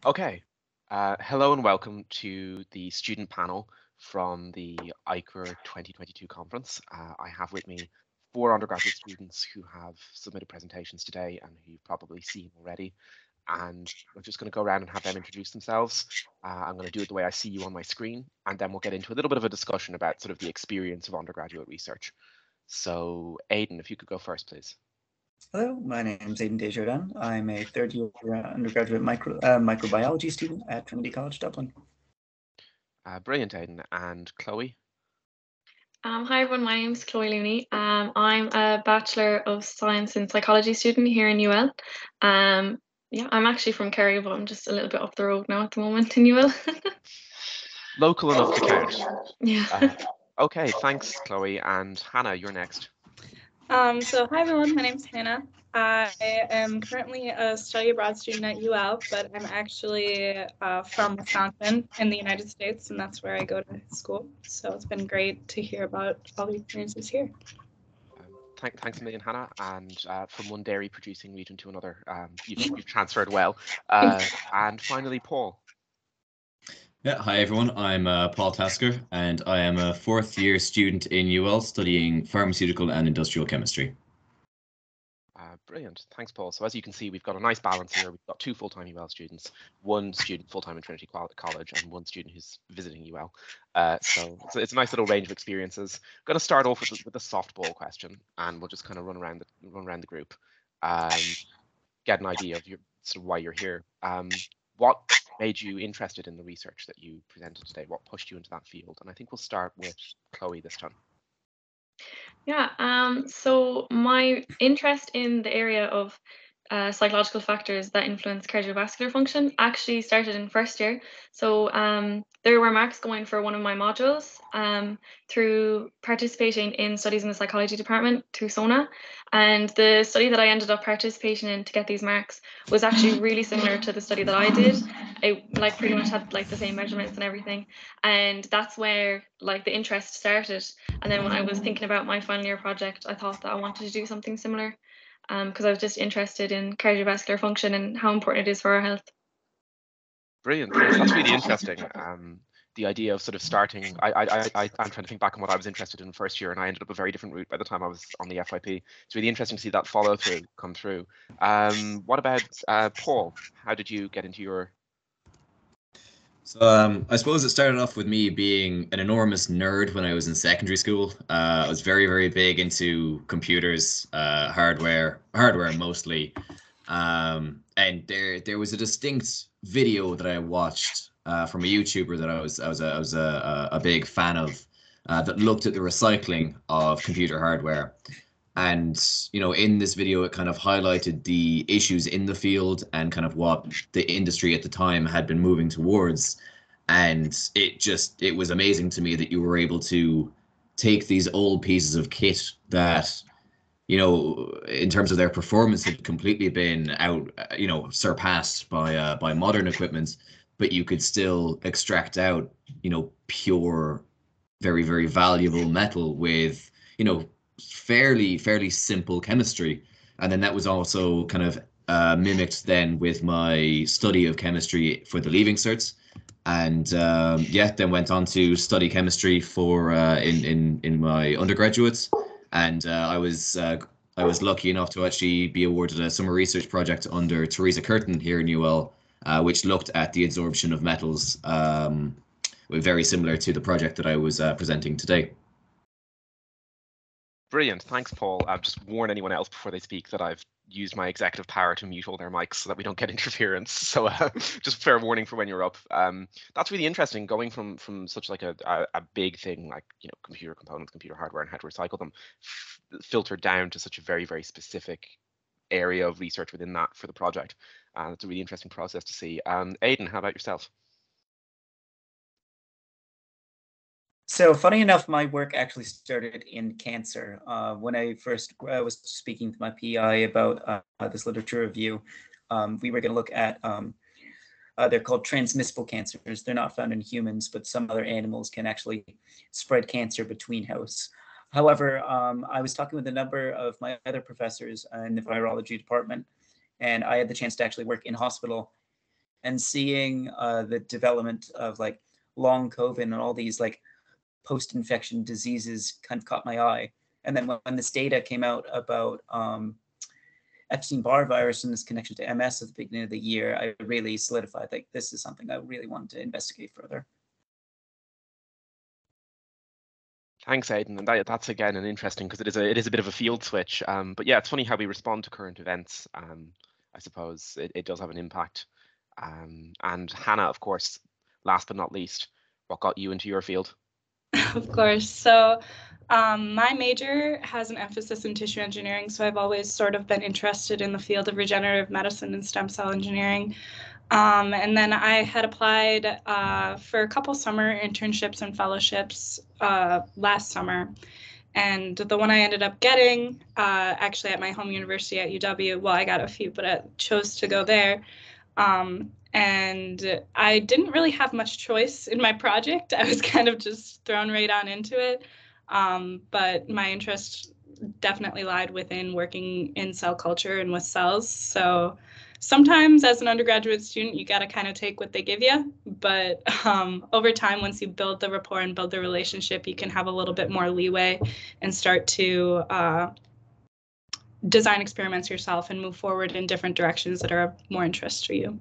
Okay, hello and welcome to the student panel from the AICUR 2022 conference. I have with me 4 undergraduate students who have submitted presentations today and who you've probably seen already. And we're just going to go around and have them introduce themselves. I'm going to do it the way I see you on my screen, and then we'll get into a little bit of a discussion about sort of the experience of undergraduate research. So Aidan, if you could go first, please. Hello, my name is Aidan Desjardins. I'm a third-year undergraduate microbiology student at Trinity College Dublin. Brilliant, Aidan. And Chloe? Hi everyone, my name is Chloe Looney. I'm a Bachelor of Science in Psychology student here in UL. Yeah, I'm actually from Kerry, but I'm just a little bit up the road now at the moment in UL. Local enough to count. Yeah. Okay, thanks, Chloe. And Hannah, you're next. So hi everyone, my name is Hannah. I am currently a study abroad student at UL, but I'm actually from Wisconsin in the United States, and that's where I go to school. So it's been great to hear about all the experiences here. Thanks a million, Hannah. And from one dairy producing region to another, you've transferred well. And finally, Paul. Yeah, hi everyone. I'm Paul Tasker, and I am a fourth-year student in UL studying pharmaceutical and industrial chemistry. Brilliant. Thanks, Paul. So as you can see, we've got a nice balance here. We've got 2 full-time UL students, 1 student full-time in Trinity College, and 1 student who's visiting UL. So it's a nice little range of experiences. I'm going to start off with a softball question, and we'll just kind of run around the group, get an idea of sort of why you're here. What made you interested in the research that you presented today? What pushed you into that field? And I think we'll start with Chloe this time. Yeah, so my interest in the area of psychological factors that influence cardiovascular function actually started in first year. So there were marks going for one of my modules through participating in studies in the psychology department through SONA. And the study that I ended up participating in to get these marks was actually really similar to the study that I did. It like pretty much had like the same measurements and everything. And that's where like the interest started. And then when I was thinking about my final year project, I thought that I wanted to do something similar because I was just interested in cardiovascular function and how important it is for our health. Brilliant. That's really interesting. The idea of sort of starting, I'm trying to think back on what I was interested in first year, and I ended up a very different route by the time I was on the FYP. It's really interesting to see that follow through come through. What about Paul? How did you get into your... So I suppose it started off with me being an enormous nerd when I was in secondary school. I was very, very big into computers, hardware mostly. And there was a distinct video that I watched from a YouTuber that I was a big fan of that looked at the recycling of computer hardware. And, you know, in this video, it kind of highlighted the issues in the field and kind of what the industry at the time had been moving towards. And it was amazing to me that you were able to take these old pieces of kit that, you know, in terms of their performance had completely been surpassed by modern equipment, but you could still extract out, you know, pure, very, very valuable metal with, you know, fairly simple chemistry. And then that was also kind of mimicked then with my study of chemistry for the leaving certs, and then went on to study chemistry for in my undergraduates. And I was lucky enough to actually be awarded a summer research project under Teresa Curtin here in UL, which looked at the adsorption of metals, very similar to the project that I was presenting today. Brilliant. Thanks, Paul. I've just warned anyone else before they speak that I've used my executive power to mute all their mics so that we don't get interference. So just fair warning for when you're up. That's really interesting, going from such like a big thing like, you know, computer components, computer hardware, and how to recycle them, filtered down to such a very, very specific area of research within that for the project. It's a really interesting process to see. Aidan, how about yourself? So funny enough, my work actually started in cancer. When I first was speaking to my PI about this literature review, we were going to look at, they're called transmissible cancers. They're not found in humans, but some other animals can actually spread cancer between hosts. However, I was talking with a number of my other professors in the virology department, and I had the chance to actually work in hospital and seeing the development of like long COVID and all these like post-infection diseases kind of caught my eye. And then when this data came out about Epstein-Barr virus and this connection to MS at the beginning of the year, I really solidified like this is something I really wanted to investigate further. Thanks, Aidan, and that's again an interesting, because it is a bit of a field switch. But yeah, it's funny how we respond to current events. I suppose it does have an impact. And Hannah, of course, last but not least, what got you into your field? Of course. So my major has an emphasis in tissue engineering, so I've always sort of been interested in the field of regenerative medicine and stem cell engineering. And then I had applied for a couple summer internships and fellowships last summer. And the one I ended up getting, actually at my home university at UW, well, I got a few, but I chose to go there. And I didn't really have much choice in my project. I was kind of just thrown right on into it. But my interest definitely lied within working in cell culture and with cells. So sometimes as an undergraduate student, you got to kind of take what they give you. But over time, once you build the rapport and build the relationship, you can have a little bit more leeway and start to design experiments yourself and move forward in different directions that are of more interest for you.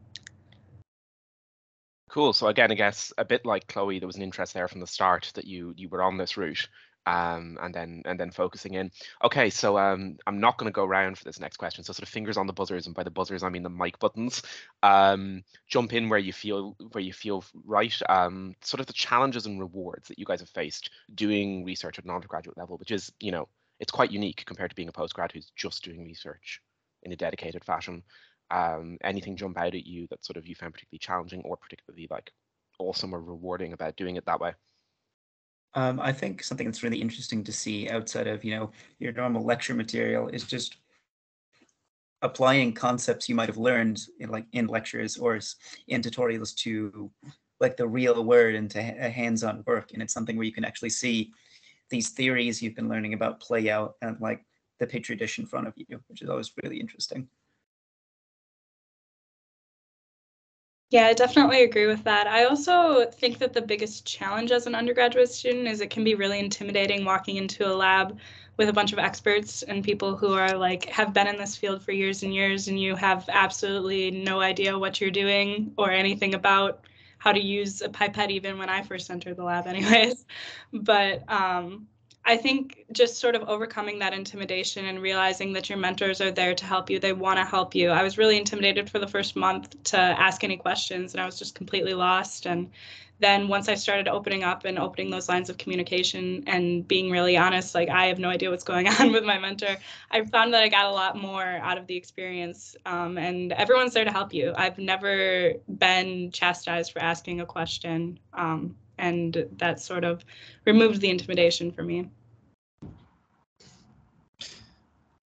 Cool. So again, I guess a bit like Chloe, there was an interest there from the start that you were on this route, and then focusing in. Okay, so I'm not going to go around for this next question. So sort of fingers on the buzzers, and by the buzzers I mean the mic buttons. Jump in where you feel right. Sort of the challenges and rewards that you guys have faced doing research at an undergraduate level, which is, you know, it's quite unique compared to being a postgrad who's just doing research in a dedicated fashion. Anything jump out at you that sort of you found particularly challenging or particularly like awesome or rewarding about doing it that way? I think something that's really interesting to see outside of, you know, your normal lecture material is just applying concepts you might have learned in lectures or in tutorials to like the real world and to hands-on work. And it's something where you can actually see these theories you've been learning about play out and like the petri dish in front of you, which is always really interesting. Yeah, I definitely agree with that. I also think that the biggest challenge as an undergraduate student is it can be really intimidating walking into a lab with a bunch of experts and people who are like have been in this field for years and years, and you have absolutely no idea what you're doing or anything about how to use a pipette, even when I first entered the lab anyways. But I think just sort of overcoming that intimidation and realizing that your mentors are there to help you. They want to help you. I was really intimidated for the first month to ask any questions, and I was just completely lost. And then once I started opening up and opening those lines of communication and being really honest, like I have no idea what's going on with my mentor, I found that I got a lot more out of the experience. And everyone's there to help you. I've never been chastised for asking a question. And that sort of removed the intimidation for me.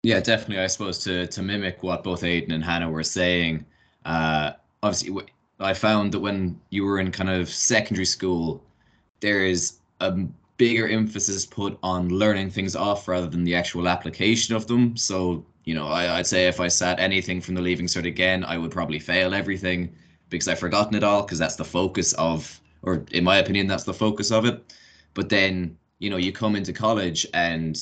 Yeah, definitely. I suppose to mimic what both Aidan and Hannah were saying, obviously I found that when you were in kind of secondary school, there is a bigger emphasis put on learning things off rather than the actual application of them. So, you know, I'd say if I sat anything from the Leaving Cert again, I would probably fail everything because I've forgotten it all, because that's the focus of, or in my opinion, that's the focus of it. But then, you know, you come into college and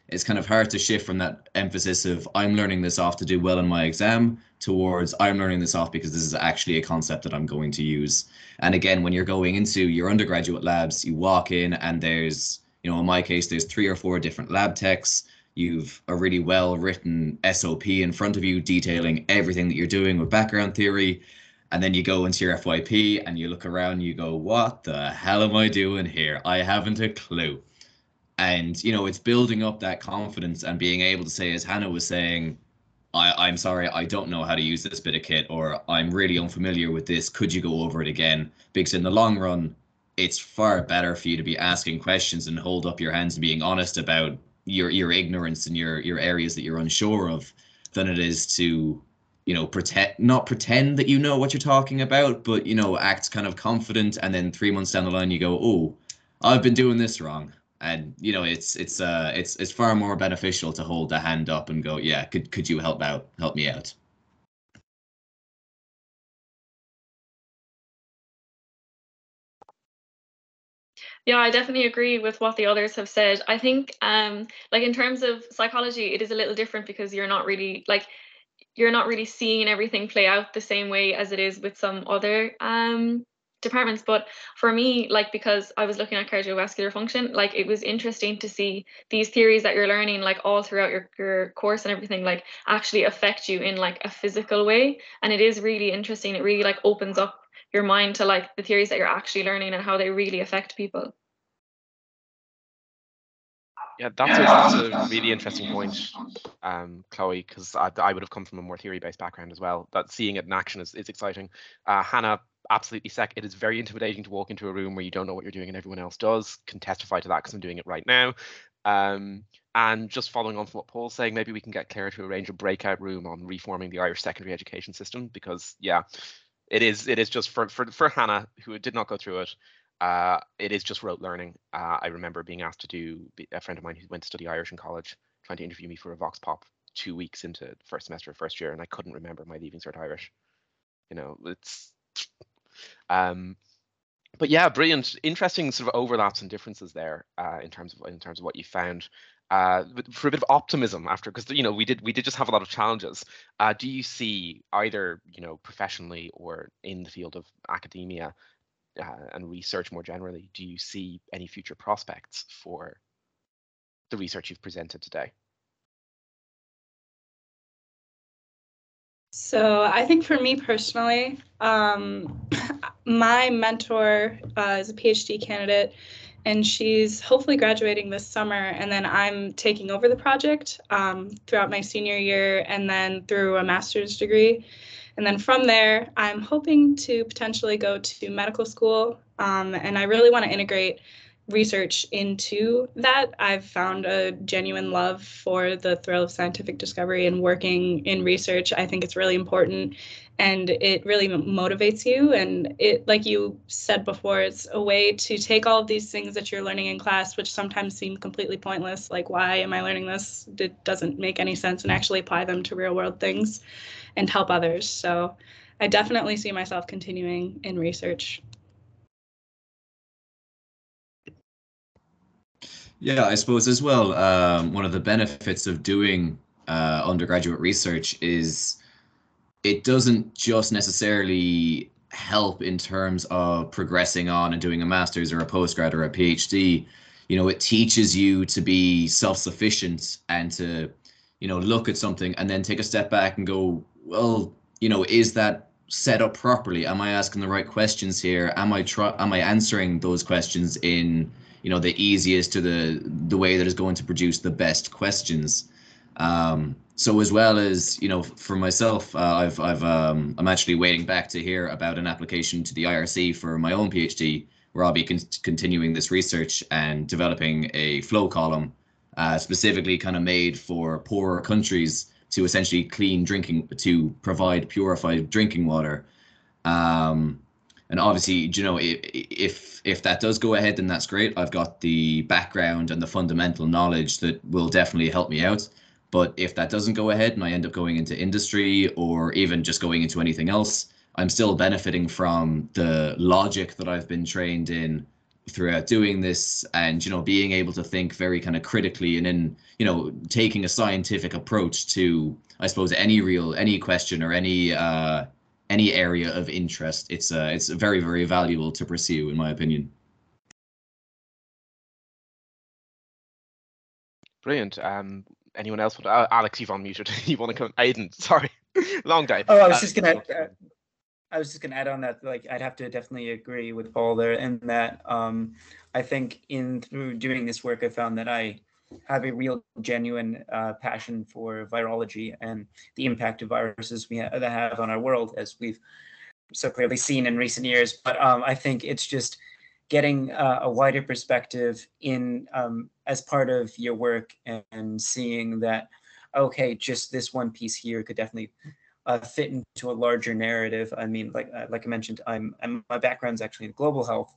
it's kind of hard to shift from that emphasis of I'm learning this off to do well in my exam towards I'm learning this off because this is actually a concept that I'm going to use. And again, when you're going into your undergraduate labs, you walk in and there's, you know, in my case, there's 3 or 4 different lab techs. You've a really well written SOP in front of you detailing everything that you're doing with background theory. And then you go into your FYP and you look around, you go, what the hell am I doing here? I haven't a clue. And, you know, it's building up that confidence and being able to say, as Hannah was saying, I'm sorry, I don't know how to use this bit of kit, or I'm really unfamiliar with this. Could you go over it again? Because in the long run, it's far better for you to be asking questions and hold up your hands and being honest about your ignorance and your areas that you're unsure of than it is to, you know, not pretend that you know what you're talking about, but, you know, act kind of confident. And then 3 months down the line, you go, oh, I've been doing this wrong. And, you know, it's far more beneficial to hold the hand up and go, yeah, could you help me out? Yeah, I definitely agree with what the others have said. I think like in terms of psychology, it is a little different because you're not really seeing everything play out the same way as it is with some other departments. But for me, like, because I was looking at cardiovascular function, like it was interesting to see these theories that you're learning like all throughout your course and everything like actually affect you in like a physical way. And it is really interesting. It really like opens up your mind to like the theories that you're actually learning and how they really affect people. Yeah, that's a really interesting point, Chloe, because I would have come from a more theory-based background as well. That seeing it in action is exciting. Hannah, absolutely it is very intimidating to walk into a room where you don't know what you're doing and everyone else does. Can testify to that because I'm doing it right now. And just following on from what Paul's saying, maybe we can get Claire to arrange a breakout room on reforming the Irish secondary education system, because yeah, it is just for Hannah, who did not go through it. It is just rote learning. I remember being asked to do, a friend of mine who went to study Irish in college, trying to interview me for a Vox Pop 2 weeks into first semester of first year, and I couldn't remember my Leaving Cert Irish. You know, it's but yeah, brilliant, interesting sort of overlaps and differences there in terms of what you found. For a bit of optimism after, because you know we did just have a lot of challenges. Do you see either, you know, professionally or in the field of academia and research more generally, do you see any future prospects for the research you've presented today? So I think for me personally, my mentor is a PhD candidate, and she's hopefully graduating this summer, and then I'm taking over the project throughout my senior year and then through a master's degree. And then from there, I'm hoping to potentially go to medical school, and I really want to integrate research into that. I've found a genuine love for the thrill of scientific discovery and working in research. I think it's really important and it really motivates you. And it, like you said before, it's a way to take all of these things that you're learning in class, which sometimes seem completely pointless, like why am I learning this? It doesn't make any sense, and actually apply them to real world things and help others. So I definitely see myself continuing in research. Yeah, I suppose as well, one of the benefits of doing undergraduate research is it doesn't just necessarily help in terms of progressing on and doing a master's or a postgrad or a PhD. You know, it teaches you to be self-sufficient and to, you know, look at something and then take a step back and go, well, you know, is that set up properly? Am I asking the right questions here? Am I answering those questions in, you know, the easiest to the way that is going to produce the best questions? So as well as, you know, for myself, I'm actually waiting back to hear about an application to the IRC for my own PhD, where I'll be continuing this research and developing a flow column, specifically kind of made for poorer countries to essentially to provide purified drinking water. And obviously, you know, if that does go ahead, then that's great. I've got the background and the fundamental knowledge that will definitely help me out. But if that doesn't go ahead and I end up going into industry or even just going into anything else, I'm still benefiting from the logic that I've been trained in throughout doing this, and, you know, being able to think very kind of critically and in, you know, taking a scientific approach to, I suppose, any question or any area of interest. It's very, very valuable to pursue, in my opinion. Brilliant. Anyone else? Alex, you've unmuted. You want to come? Aidan, sorry. Long day. Oh, I was just gonna add on that, like, I'd have to definitely agree with Paul there, in that I think through doing this work, I found that I have a real genuine passion for virology and the impact of viruses that have on our world, as we've so clearly seen in recent years. But I think it's just getting a wider perspective in as part of your work, and seeing that, okay, just this one piece here could definitely fit into a larger narrative. I mean, like I mentioned, my background's actually in global health,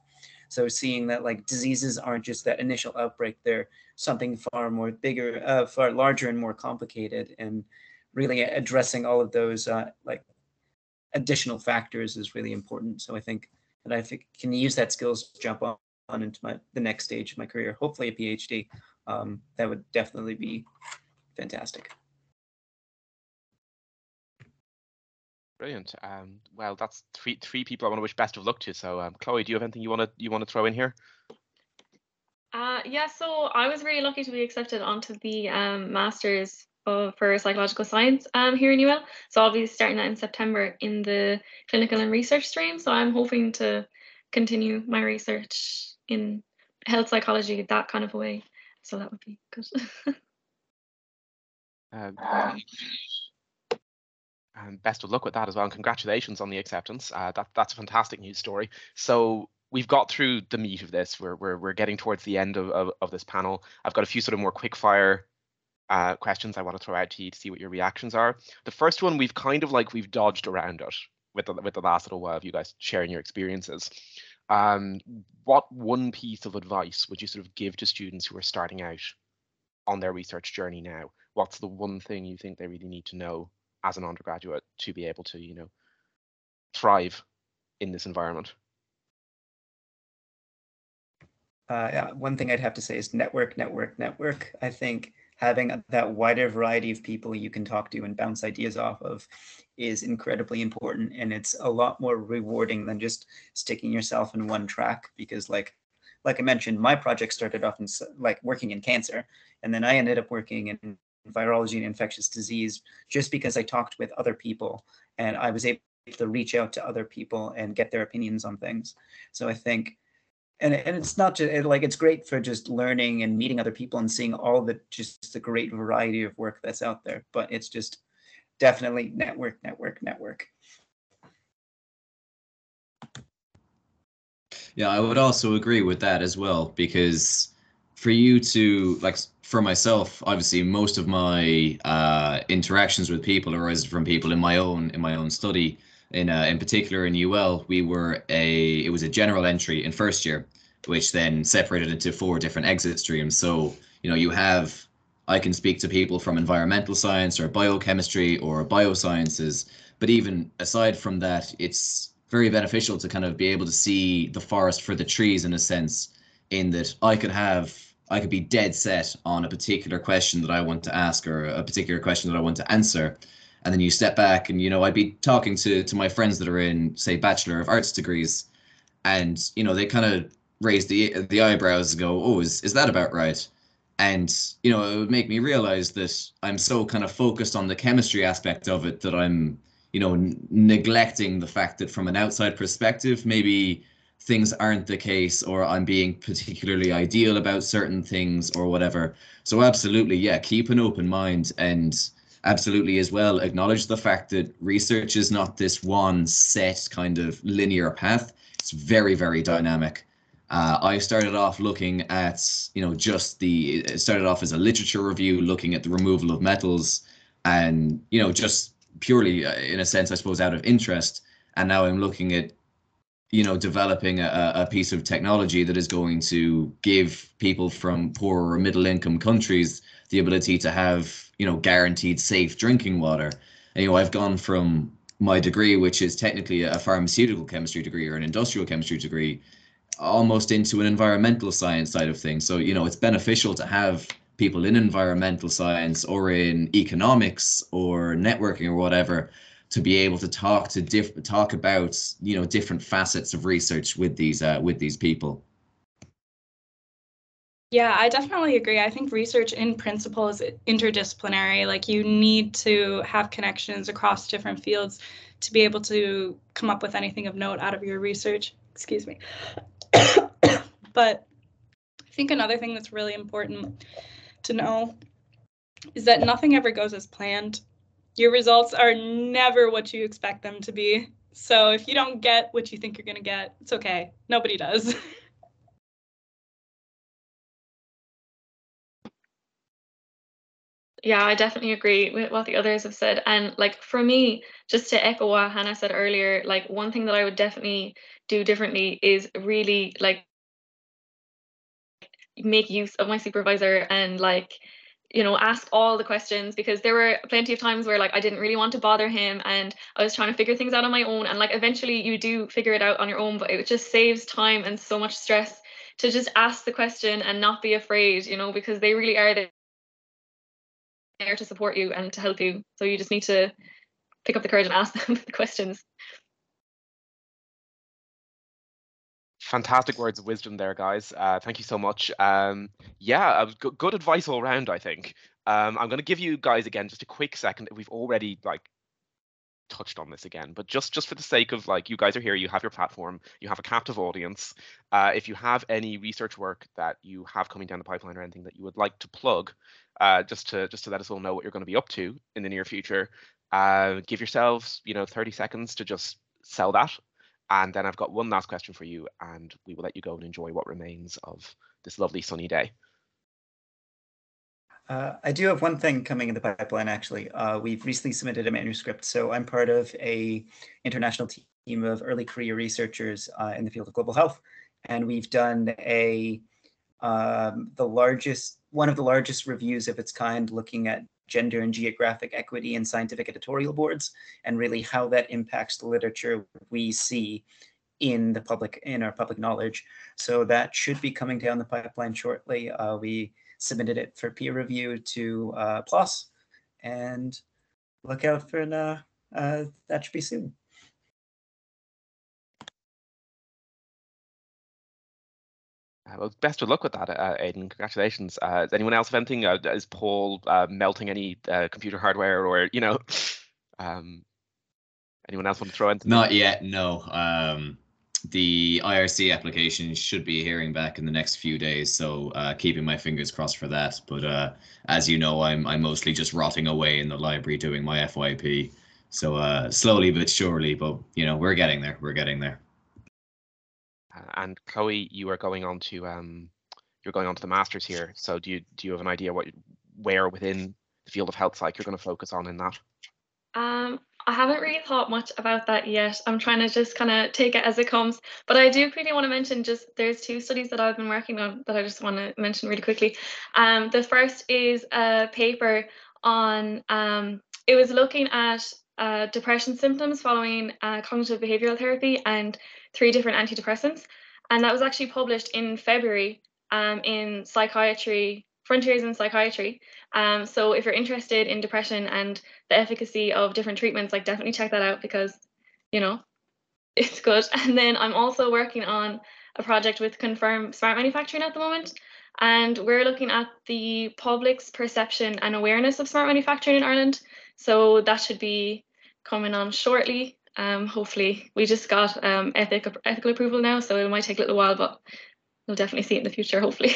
so seeing that, like, diseases aren't just that initial outbreak; they're something far more bigger, far larger and more complicated, and really addressing all of those like additional factors is really important. So I think that I can use that skills jump into the next stage of my career, hopefully a PhD. That would definitely be fantastic. Brilliant. Well, that's three people I want to wish best of luck to. So, Chloe, do you have anything you want to throw in here? Yeah, so I was really lucky to be accepted onto the Masters for Psychological Science here in UL. So I'll be starting that in September in the clinical and research stream. So I'm hoping to continue my research in health psychology, that kind of a way. So that would be good. And best of luck with that as well, and congratulations on the acceptance. That's a fantastic news story. So we've got through the meat of this. We're getting towards the end of this panel. I've got a few sort of more quick fire questions I want to throw out to you to see what your reactions are. The first one, we've dodged around it with the last little while of you guys sharing your experiences. What one piece of advice would you sort of give to students who are starting out on their research journey now? What's the one thing you think they really need to know as an undergraduate to be able to, thrive in this environment? Yeah, one thing I'd have to say is network. I think having that wider variety of people you can talk to and bounce ideas off of is incredibly important, and it's a lot more rewarding than just sticking yourself in one track. Because like I mentioned, my project started off in working in cancer, and then I ended up working in virology and infectious disease just because I talked with other people and I was able to reach out to other people and get their opinions on things. So I think, and it's not just it's great for just learning and meeting other people and seeing all the great variety of work that's out there, but it's just definitely network. Yeah, I would also agree with that as well, because for you to, for myself, obviously most of my interactions with people arise from people in my own study. In particular in UL, it was a general entry in first year, which then separated into 4 different exit streams. So, I can speak to people from environmental science or biochemistry or biosciences, but even aside from that, it's very beneficial to kind of be able to see the forest for the trees, in a sense, in that I could be dead set on a particular question that I want to ask or a particular question that I want to answer. And then you step back and, I'd be talking to my friends that are in, say, Bachelor of Arts degrees, and, they kind of raise the eyebrows and go, oh, is that about right? And, it would make me realize that I'm so kind of focused on the chemistry aspect of it that I'm, neglecting the fact that from an outside perspective, maybe things aren't the case, or I'm being particularly ideal about certain things or whatever. So absolutely, yeah, keep an open mind, and absolutely as well acknowledge the fact that research is not this one set kind of linear path. It's very, very dynamic. I started off looking at, it started off as a literature review, looking at the removal of metals, and, just purely, in a sense, I suppose, out of interest. And now I'm looking at, developing a piece of technology that is going to give people from poorer or middle income countries the ability to have, guaranteed safe drinking water. And, I've gone from my degree, which is technically a pharmaceutical chemistry degree or an industrial chemistry degree, almost into an environmental science side of things. So, it's beneficial to have people in environmental science or in economics or networking or whatever to be able to talk about different facets of research with these people. Yeah, I definitely agree. I think research in principle is interdisciplinary. Like, you need to have connections across different fields to be able to come up with anything of note out of your research. Excuse me. But I think another thing that's really important to know is that nothing ever goes as planned. Your results are never what you expect them to be. So if you don't get what you think you're going to get, it's okay. Nobody does. Yeah, I definitely agree with what the others have said. And for me, just to echo what Hannah said earlier, one thing that I would definitely do differently is really make use of my supervisor and ask all the questions, because there were plenty of times where I didn't really want to bother him and I was trying to figure things out on my own, and eventually you do figure it out on your own, but it just saves time and so much stress to just ask the question and not be afraid, you know, because they really are there to support you and to help you. So you just need to pick up the courage and ask them the questions. Fantastic words of wisdom there, guys. Thank you so much. Yeah, good advice all around, I think. I'm going to give you guys again just a quick second. We've already touched on this again, but just for the sake of you guys are here, you have your platform, you have a captive audience. If you have any research work that you have coming down the pipeline or anything that you would like to plug, just to let us all know what you're going to be up to in the near future, give yourselves 30 seconds to just sell that. And then I've got one last question for you, and we will let you go and enjoy what remains of this lovely sunny day. I do have one thing coming in the pipeline, actually. We've recently submitted a manuscript, so I'm part of a international team of early career researchers in the field of global health, and we've done one of the largest reviews of its kind, looking at gender and geographic equity in scientific editorial boards, and really how that impacts the literature we see in our public knowledge. So that should be coming down the pipeline shortly. We submitted it for peer review to PLOS, and look out for that should be soon. Well, best of luck with that, Aidan. Congratulations. Does anyone else have anything? Is Paul melting any computer hardware, or anyone else want to throw anything? Not yet, no. The IRC application should be hearing back in the next few days, so keeping my fingers crossed for that. But as you know, I'm mostly just rotting away in the library doing my FYP. So slowly but surely, but we're getting there. We're getting there. And Chloe, you are going on to the masters here. So do you have an idea where within the field of health psych you're going to focus on in that? I haven't really thought much about that yet. I'm trying to just kind of take it as it comes. But I do really want to mention there's two studies that I've been working on that I just want to mention really quickly. The first is a paper on it was looking at depression symptoms following cognitive behavioral therapy and 3 different antidepressants. And that was actually published in February in Psychiatry, Frontiers in Psychiatry. So if you're interested in depression and the efficacy of different treatments, definitely check that out, because it's good. And then I'm also working on a project with Confirm Smart Manufacturing at the moment, and we're looking at the public's perception and awareness of smart manufacturing in Ireland. So that should be coming on shortly. Hopefully, we just got ethical approval now, so it might take a little while, but we'll definitely see it in the future, hopefully.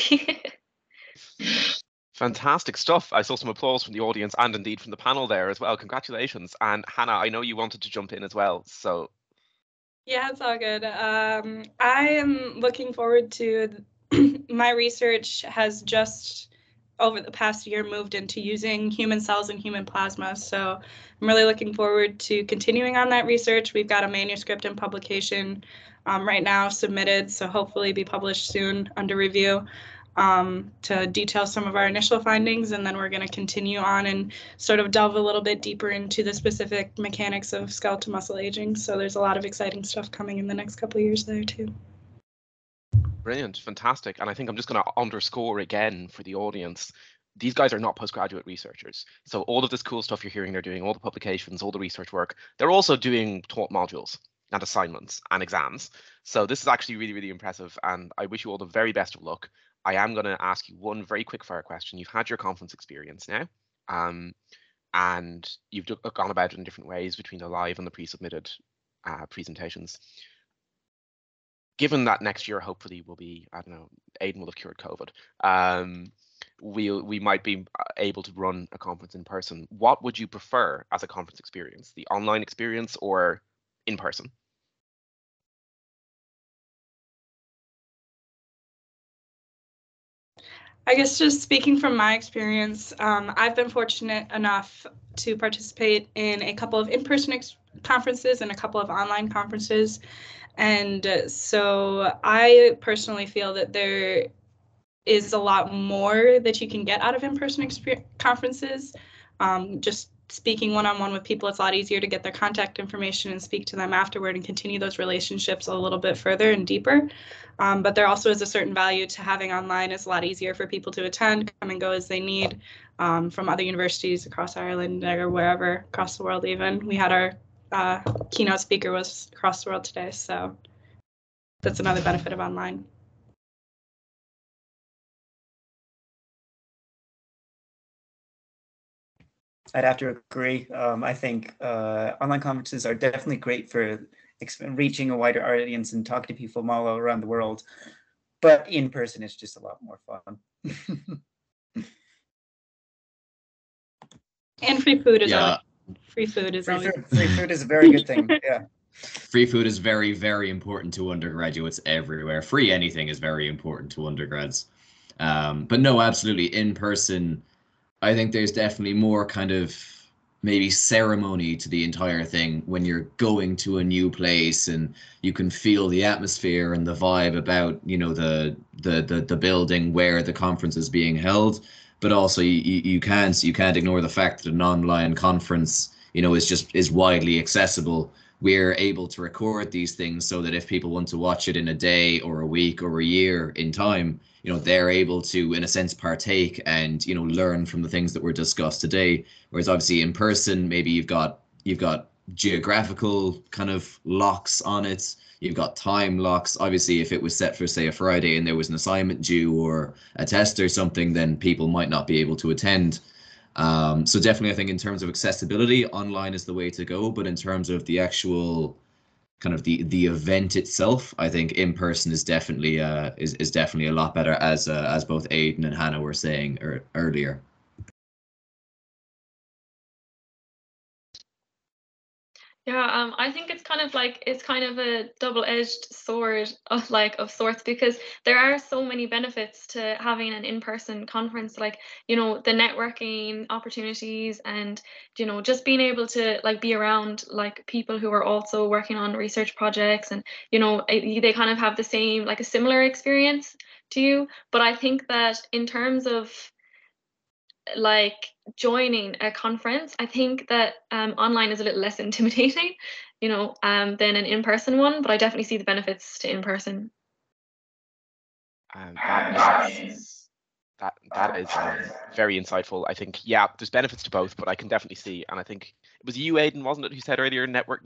Fantastic stuff. I saw some applause from the audience and indeed from the panel there as well. Congratulations. And Hannah, I know you wanted to jump in as well, so. Yeah, it's all good. I am looking forward to my research has just over the past year moved into using human cells and human plasma. So I'm really looking forward to continuing on that research. We've got a manuscript in publication right now submitted, so hopefully be published soon under review to detail some of our initial findings. And then we're going to continue on and sort of delve a little bit deeper into the specific mechanics of skeletal muscle aging. So there's a lot of exciting stuff coming in the next couple of years there too. Brilliant, fantastic. And I think I'm just going to underscore again for the audience, these guys are not postgraduate researchers. So all of this cool stuff you're hearing they're doing, all the publications, all the research work, they're also doing taught modules and assignments and exams. So this is actually really, really impressive. And I wish you all the very best of luck. I am going to ask you one very quick fire question. You've had your conference experience now, and you've gone about it in different ways between the live and the pre-submitted presentations. Given that next year hopefully will be, I don't know, Aidan will have cured COVID, we might be able to run a conference in person. What would you prefer as a conference experience, the online experience or in person? I guess just speaking from my experience, I've been fortunate enough to participate in a couple of in-person conferences and a couple of online conferences. And so I personally feel that there is a lot more that you can get out of in-person conferences, just speaking one-on-one with people, it's a lot easier to get their contact information and speak to them afterward and continue those relationships a little bit further and deeper. But there also is a certain value to having online. It's a lot easier for people to attend, come and go as they need, from other universities across Ireland or wherever, across the world even. We had our keynote speaker was across the world today, so that's another benefit of online. I'd have to agree. I think online conferences are definitely great for reaching a wider audience and talking to people from all around the world. But in person, it's just a lot more fun. And free food is always, free food is always. Free food is a very good thing. Yeah. Free food is very, very important to undergraduates everywhere. Free anything is very important to undergrads. But no, absolutely, in person, I think there's definitely more kind of maybe ceremony to the entire thing when you're going to a new place and you can feel the atmosphere and the vibe about, you know, the building where the conference is being held. But also you can't ignore the fact that an online conference, you know, is widely accessible. We're able to record these things so that if people want to watch it in a day or a week or a year in time, you know, they're able to, in a sense, partake and, you know, learn from the things that were discussed today. Whereas obviously in person, maybe you've got geographical kind of locks on it. You've got time locks. Obviously, if it was set for, say, a Friday and there was an assignment due or a test or something, then people might not be able to attend. So definitely, I think in terms of accessibility, online is the way to go. But in terms of the actual kind of the event itself, I think in person is definitely is definitely a lot better, as both Aidan and Hannah were saying earlier. Yeah, I think it's kind of a double-edged sword of sorts, because there are so many benefits to having an in-person conference, like, you know, the networking opportunities and, you know, just being able to like be around like people who are also working on research projects, and, you know, they kind of have the same, like a similar experience to you. But I think that in terms of like joining a conference, I think that online is a little less intimidating, you know, than an in-person one, but I definitely see the benefits to in-person. That is very insightful. I think, yeah, there's benefits to both, but I can definitely see, and I think it was you, Aidan, wasn't it, who said earlier, network.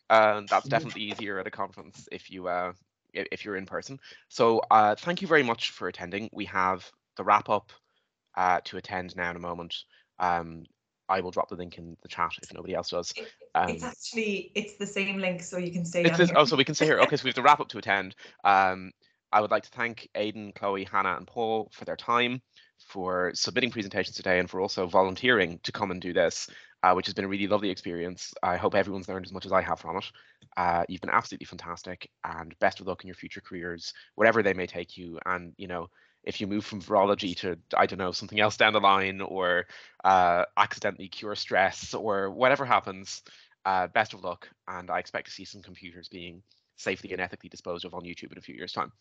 That's definitely easier at a conference if you're in person. So thank you very much for attending. We have the wrap up to attend now in a moment. I will drop the link in the chat if nobody else does. It's the same link, so you can stay on here. here. Oh, so we can stay here. Okay, so we have the wrap up to attend. I would like to thank Aidan, Chloe, Hannah, and Paul for their time, for submitting presentations today, and for also volunteering to come and do this, which has been a really lovely experience. I hope everyone's learned as much as I have from it. You've been absolutely fantastic, and best of luck in your future careers, wherever they may take you. And, you know, if you move from virology to, I don't know, something else down the line, or accidentally cure stress, or whatever happens, best of luck. And I expect to see some computers being safely and ethically disposed of on YouTube in a few years' time.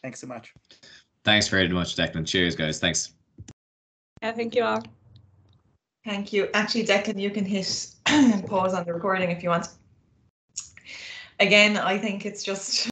Thanks so much. Thanks very much, Declan. Cheers, guys. Thanks. Yeah, thank you all. Thank you. Actually, Declan, you can hit pause on the recording if you want. Again, I think it's just